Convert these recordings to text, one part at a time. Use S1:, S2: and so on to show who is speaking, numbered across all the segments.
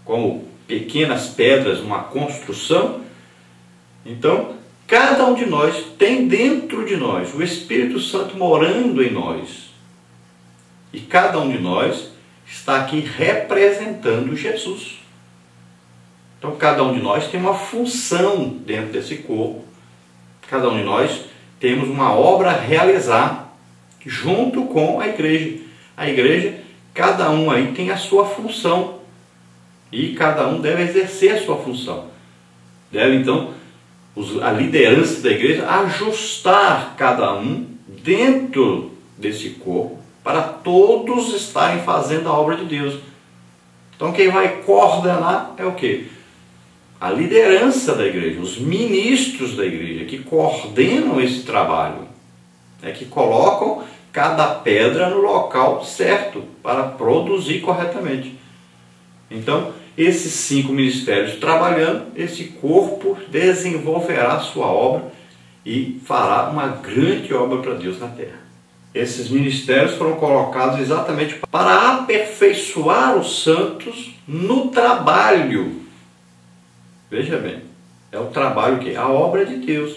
S1: como pequenas pedras, uma construção. Então, cada um de nós tem dentro de nós o Espírito Santo morando em nós. E cada um de nós está aqui representando Jesus. Então, cada um de nós tem uma função dentro desse corpo. Cada um de nós temos uma obra a realizar junto com a igreja. A igreja, cada um aí tem a sua função. E cada um deve exercer a sua função. Deve, então, a liderança da igreja ajustar cada um dentro desse corpo para todos estarem fazendo a obra de Deus. Então quem vai coordenar é o quê? A liderança da igreja, os ministros da igreja que coordenam esse trabalho, que colocam cada pedra no local certo para produzir corretamente. Então, esses 5 ministérios trabalhando, esse corpo desenvolverá a sua obra e fará uma grande obra para Deus na terra. Esses ministérios foram colocados exatamente para aperfeiçoar os santos no trabalho. Veja bem, é o trabalho que? A obra de Deus.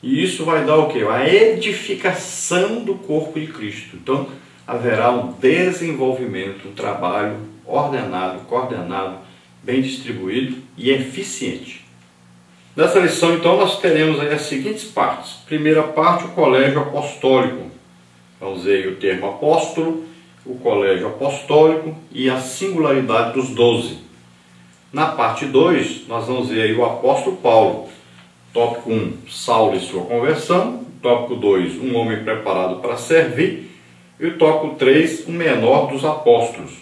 S1: E isso vai dar o quê? A edificação do corpo de Cristo. Então, haverá um desenvolvimento, um trabalho ordenado, coordenado, bem distribuído e eficiente. Nessa lição, então, nós teremos aí as seguintes partes. Primeira parte, o colégio apostólico. Vamos ver aí o termo apóstolo, o colégio apostólico e a singularidade dos 12. Na parte 2, nós vamos ver aí o apóstolo Paulo. Tópico 1, Saulo e sua conversão. Tópico 2, um homem preparado para servir. E o tópico 3, o menor dos apóstolos.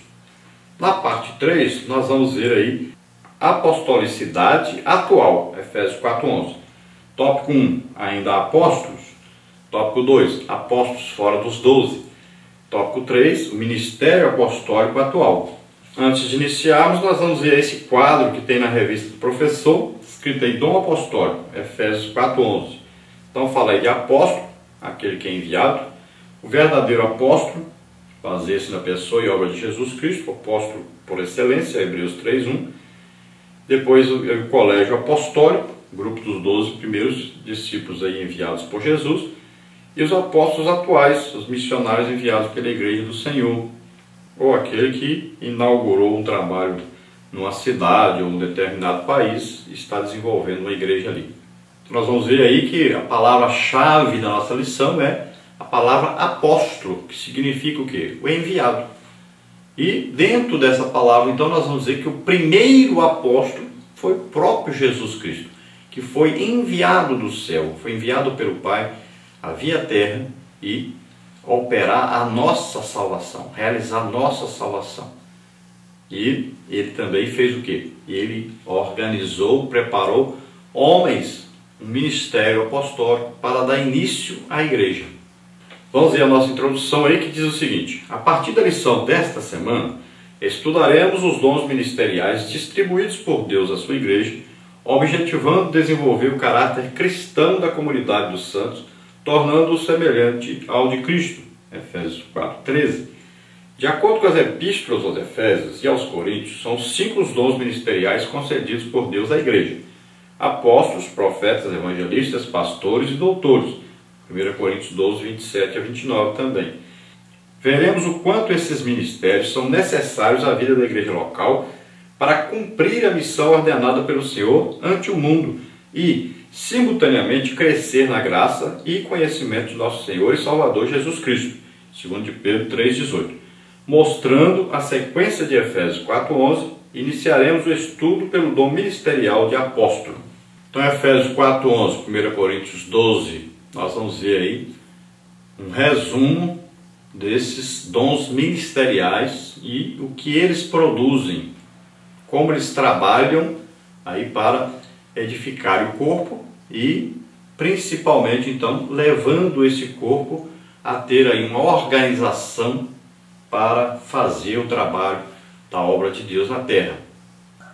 S1: Na parte 3, nós vamos ver aí a apostolicidade atual, Efésios 4:11. Tópico 1, ainda apóstolos. Tópico 2, apóstolos fora dos 12. Tópico 3, o ministério apostólico atual. Antes de iniciarmos, nós vamos ver esse quadro que tem na revista do professor, escrito aí Dom Apostólico, Efésios 4:11. Então fala aí de apóstolo, aquele que é enviado, o verdadeiro apóstolo, baseia-se na pessoa e obra de Jesus Cristo, apóstolo por excelência, Hebreus 3:1. Depois o colégio apostólico, grupo dos 12 primeiros discípulos aí enviados por Jesus, e os apóstolos atuais, os missionários enviados pela igreja do Senhor, ou aquele que inaugurou um trabalho numa cidade ou um determinado país e está desenvolvendo uma igreja ali. Então nós vamos ver aí que a palavra-chave da nossa lição é a palavra apóstolo, que significa o quê? O enviado. E dentro dessa palavra, então, nós vamos dizer que o primeiro apóstolo foi o próprio Jesus Cristo, que foi enviado do céu, foi enviado pelo Pai a via terra e operar a nossa salvação, realizar a nossa salvação. E ele também fez o quê? Ele organizou, preparou homens, um ministério apostólico para dar início à igreja. Vamos ver a nossa introdução aí, que diz o seguinte: a partir da lição desta semana, estudaremos os dons ministeriais distribuídos por Deus à sua igreja, objetivando desenvolver o caráter cristão da comunidade dos santos, tornando-o semelhante ao de Cristo. Efésios 4:13. De acordo com as epístolas aos Efésios e aos Coríntios, são 5 os dons ministeriais concedidos por Deus à igreja: apóstolos, profetas, evangelistas, pastores e doutores. 1 Coríntios 12, 27 a 29 também. Veremos o quanto esses ministérios são necessários à vida da igreja local para cumprir a missão ordenada pelo Senhor ante o mundo e, simultaneamente, crescer na graça e conhecimento de nosso Senhor e Salvador Jesus Cristo. 2 de Pedro 3,18. Mostrando a sequência de Efésios 4,11, iniciaremos o estudo pelo dom ministerial de apóstolo. Então, Efésios 4,11, 1 Coríntios 12, nós vamos ver aí um resumo desses dons ministeriais e o que eles produzem, como eles trabalham aí para edificar o corpo e, principalmente, então, levando esse corpo a ter aí uma organização para fazer o trabalho da obra de Deus na terra.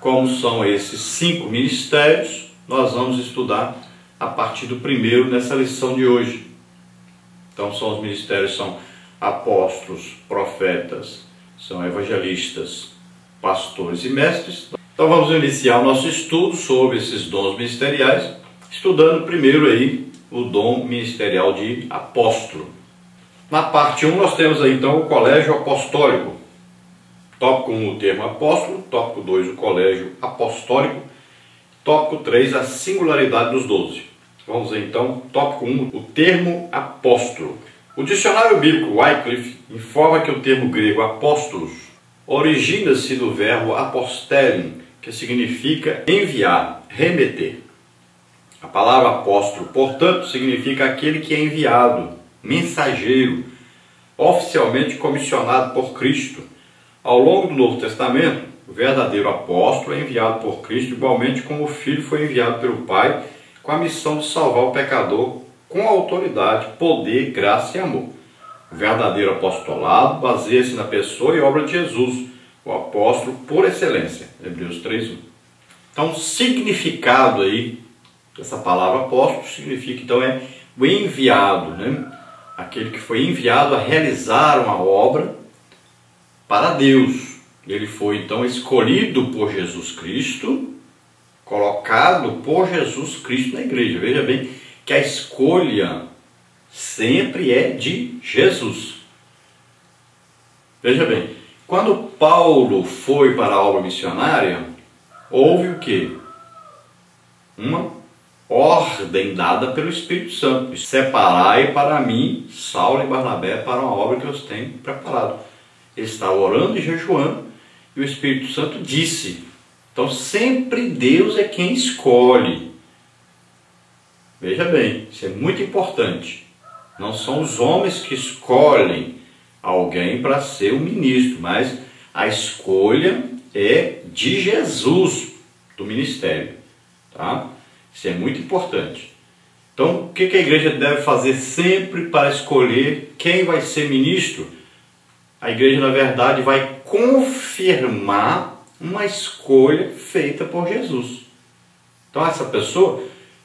S1: Como são esses 5 ministérios, nós vamos estudar a partir do primeiro nessa lição de hoje. Então os ministérios são apóstolos, profetas, são evangelistas, pastores e mestres. Então vamos iniciar o nosso estudo sobre esses dons ministeriais, estudando primeiro aí o dom ministerial de apóstolo. Na parte 1 nós temos aí então o colégio apostólico. Tópico 1, o termo apóstolo. Tópico 2, o colégio apostólico. Tópico 3, a singularidade dos 12. Vamos ver então, tópico 1, o termo apóstolo. O dicionário bíblico Wycliffe informa que o termo grego apóstolos origina-se do verbo apostellin, que significa enviar, remeter. A palavra apóstolo, portanto, significa aquele que é enviado, mensageiro, oficialmente comissionado por Cristo. Ao longo do Novo Testamento, o verdadeiro apóstolo é enviado por Cristo, igualmente como o Filho foi enviado pelo Pai, com a missão de salvar o pecador, com autoridade, poder, graça e amor. O verdadeiro apostolado baseia-se na pessoa e obra de Jesus, o apóstolo por excelência. Hebreus 3:1. Então, o significado aí dessa palavra apóstolo significa, então, é o enviado, né? Aquele que foi enviado a realizar uma obra para Deus. Ele foi, então, escolhido por Jesus Cristo, colocado por Jesus Cristo na igreja. Veja bem que a escolha sempre é de Jesus. Veja bem, quando Paulo foi para a obra missionária, houve o quê? Uma ordem dada pelo Espírito Santo. Separai para mim Saulo e Barnabé para uma obra que eu tenho preparado. Ele estava orando e jejuando e o Espírito Santo disse. Então sempre Deus é quem escolhe. Veja bem, isso é muito importante. Não são os homens que escolhem alguém para ser um ministro, mas a escolha é de Jesus, do ministério. Tá? Isso é muito importante. Então, o que a igreja deve fazer sempre para escolher quem vai ser ministro? A igreja, na verdade, vai confirmar uma escolha feita por Jesus. Então, essa pessoa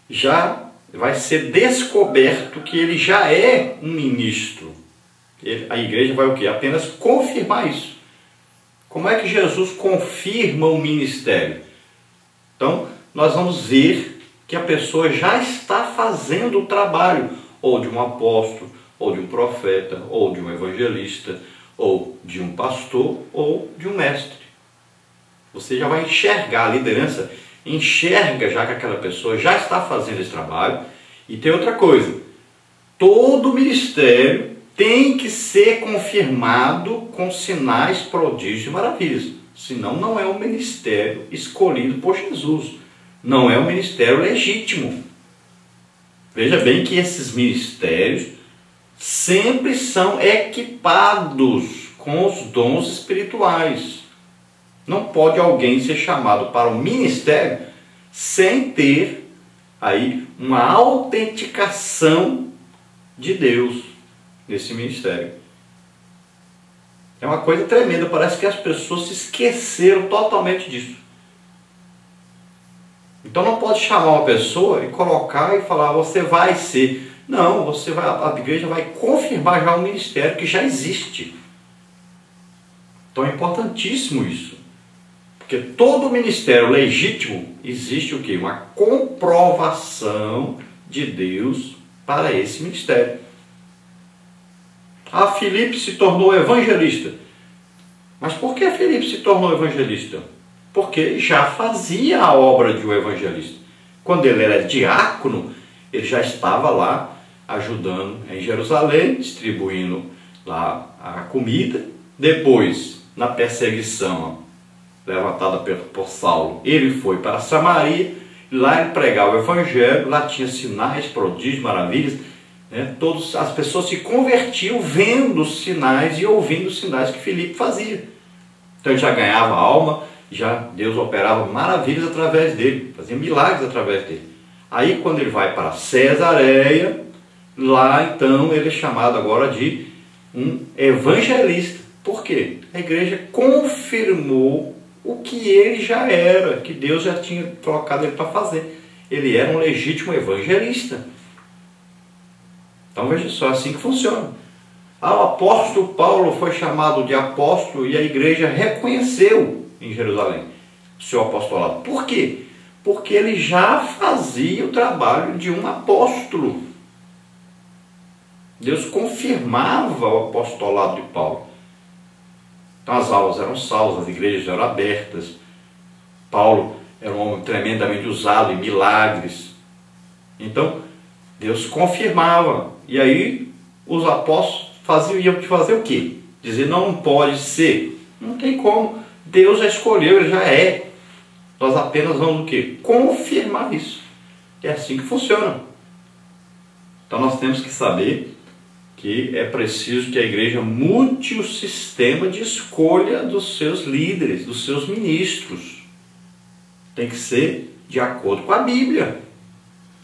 S1: já vai ser descoberto que ele já é um ministro. A igreja vai o quê? Apenas confirmar isso. Como é que Jesus confirma o ministério? Então, nós vamos ver que a pessoa já está fazendo o trabalho, ou de um apóstolo, ou de um profeta, ou de um evangelista, ou de um pastor, ou de um mestre. Você já vai enxergar, a liderança enxerga já que aquela pessoa já está fazendo esse trabalho. E tem outra coisa, todo ministério tem que ser confirmado com sinais, prodígios e maravilhas. Senão não é um ministério escolhido por Jesus. Não é um ministério legítimo. Veja bem que esses ministérios sempre são equipados com os dons espirituais. Não pode alguém ser chamado para o ministério sem ter aí uma autenticação de Deus nesse ministério. É uma coisa tremenda, parece que as pessoas se esqueceram totalmente disso. Então não pode chamar uma pessoa e colocar e falar, você vai ser. Não, a igreja vai confirmar já o ministério que já existe. Então é importantíssimo isso. Porque todo ministério legítimo existe o quê? Uma comprovação de Deus para esse ministério. Filipe se tornou evangelista. Mas por que Filipe se tornou evangelista? Porque ele já fazia a obra de um evangelista. Quando ele era diácono, ele já estava lá ajudando em Jerusalém, distribuindo lá a comida. Depois, na perseguição levantada por Saulo, ele foi para Samaria, lá ele pregava o evangelho, lá tinha sinais, prodígios, maravilhas, né? As pessoas se convertiam vendo os sinais e ouvindo os sinais que Filipe fazia. Então ele já ganhava alma, já Deus operava maravilhas através dele, fazia milagres através dele. Aí quando ele vai para Cesareia, lá então ele é chamado agora de um evangelista. Por quê? A igreja confirmou o que ele já era, que Deus já tinha colocado ele para fazer. Ele era um legítimo evangelista. Então veja só, é assim que funciona. O apóstolo Paulo foi chamado de apóstolo e a igreja reconheceu em Jerusalém, o seu apostolado. Por quê? Porque ele já fazia o trabalho de um apóstolo. Deus confirmava o apostolado de Paulo. Então as aulas eram salvas, as igrejas eram abertas. Paulo era um homem tremendamente usado em milagres. Então Deus confirmava. E aí os apóstolos iam fazer o quê? Dizer, não pode ser. Não tem como. Deus já escolheu, ele já é. Nós apenas vamos o quê? Confirmar isso. É assim que funciona. Então nós temos que saber que é preciso que a igreja mude o sistema de escolha dos seus líderes, dos seus ministros. Tem que ser de acordo com a Bíblia.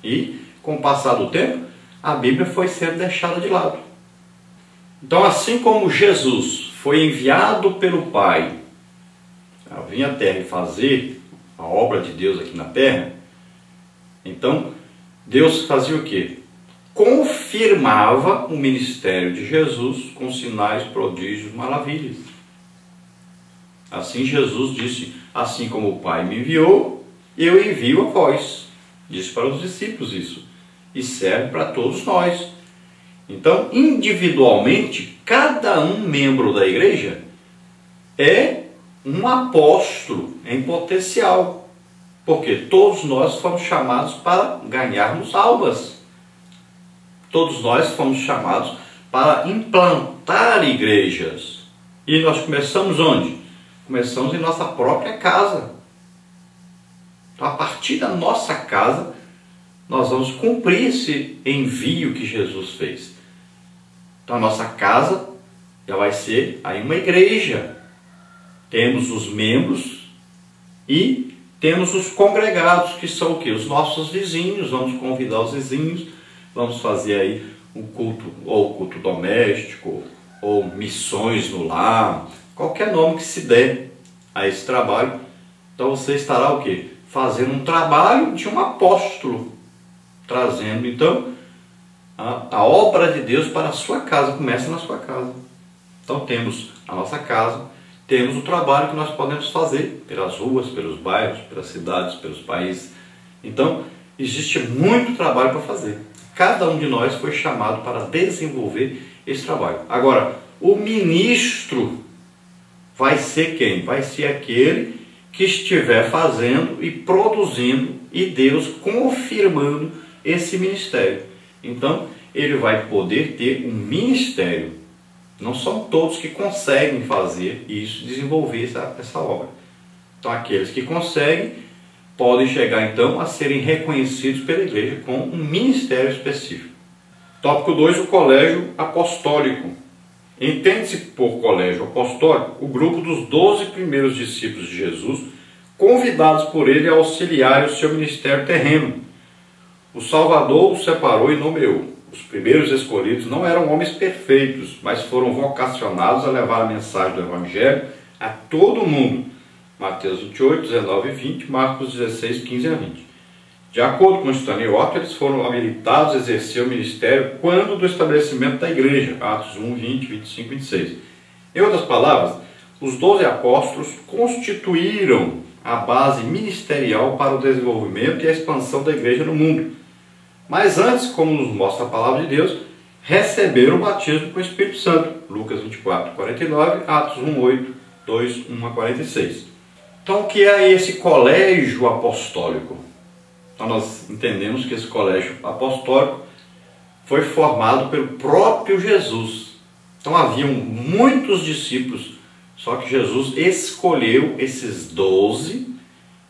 S1: E, com o passar do tempo, a Bíblia foi sendo deixada de lado. Então, assim como Jesus foi enviado pelo Pai a vir à Terra e fazer a obra de Deus aqui na Terra, então, Deus fazia o quê? Confirmava o ministério de Jesus com sinais, prodígios, maravilhas. Assim Jesus disse, assim como o Pai me enviou, eu envio a vós. Disse para os discípulos isso. E serve para todos nós. Então, individualmente, cada um membro da igreja é um apóstolo em potencial. Porque todos nós fomos chamados para ganharmos almas. Todos nós fomos chamados para implantar igrejas. E nós começamos onde? Começamos em nossa própria casa. Então, a partir da nossa casa, nós vamos cumprir esse envio que Jesus fez. Então, a nossa casa já vai ser aí uma igreja. Temos os membros e temos os congregados, que são o quê? Os nossos vizinhos. Vamos convidar os vizinhos. Vamos fazer aí um culto, ou culto doméstico, ou missões no lar, qualquer nome que se der a esse trabalho. Então você estará o quê? Fazendo um trabalho de um apóstolo, trazendo então a obra de Deus para a sua casa, começa na sua casa. Então temos a nossa casa, temos o trabalho que nós podemos fazer pelas ruas, pelos bairros, pelas cidades, pelos países. Então existe muito trabalho para fazer. Cada um de nós foi chamado para desenvolver esse trabalho. Agora, o ministro vai ser quem? Vai ser aquele que estiver fazendo e produzindo e Deus confirmando esse ministério. Então, ele vai poder ter um ministério. Não são todos que conseguem fazer isso, desenvolver essa obra. Então, aqueles que conseguem podem chegar então a serem reconhecidos pela igreja com um ministério específico. Tópico 2, o colégio apostólico. Entende-se por colégio apostólico o grupo dos 12 primeiros discípulos de Jesus, convidados por ele a auxiliar o seu ministério terreno. O Salvador os separou e nomeou. Os primeiros escolhidos não eram homens perfeitos, mas foram vocacionados a levar a mensagem do Evangelho a todo o mundo. Mateus 28, 19 e 20, Marcos 16, 15 a 20. De acordo com Stanley Orton, eles foram habilitados a exercer o ministério quando do estabelecimento da igreja, Atos 1, 20, 25 e 26. Em outras palavras, os 12 apóstolos constituíram a base ministerial para o desenvolvimento e a expansão da igreja no mundo. Mas antes, como nos mostra a palavra de Deus, receberam o batismo com o Espírito Santo, Lucas 24, 49, Atos 1, 8, 2, 1 a 46. Então, o que é esse colégio apostólico? Então, nós entendemos que esse colégio apostólico foi formado pelo próprio Jesus. Então, haviam muitos discípulos, só que Jesus escolheu esses 12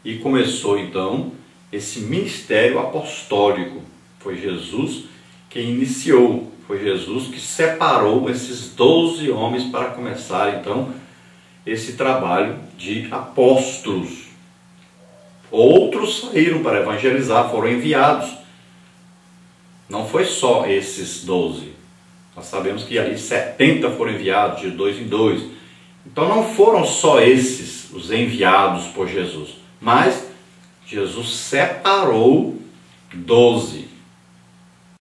S1: e começou, então, esse ministério apostólico. Foi Jesus quem iniciou, foi Jesus que separou esses 12 homens para começar, então, esse trabalho de apóstolos. Outros saíram para evangelizar, foram enviados. Não foi só esses 12. Nós sabemos que ali 70 foram enviados, de 2 em 2. Então não foram só esses os enviados por Jesus, mas Jesus separou 12.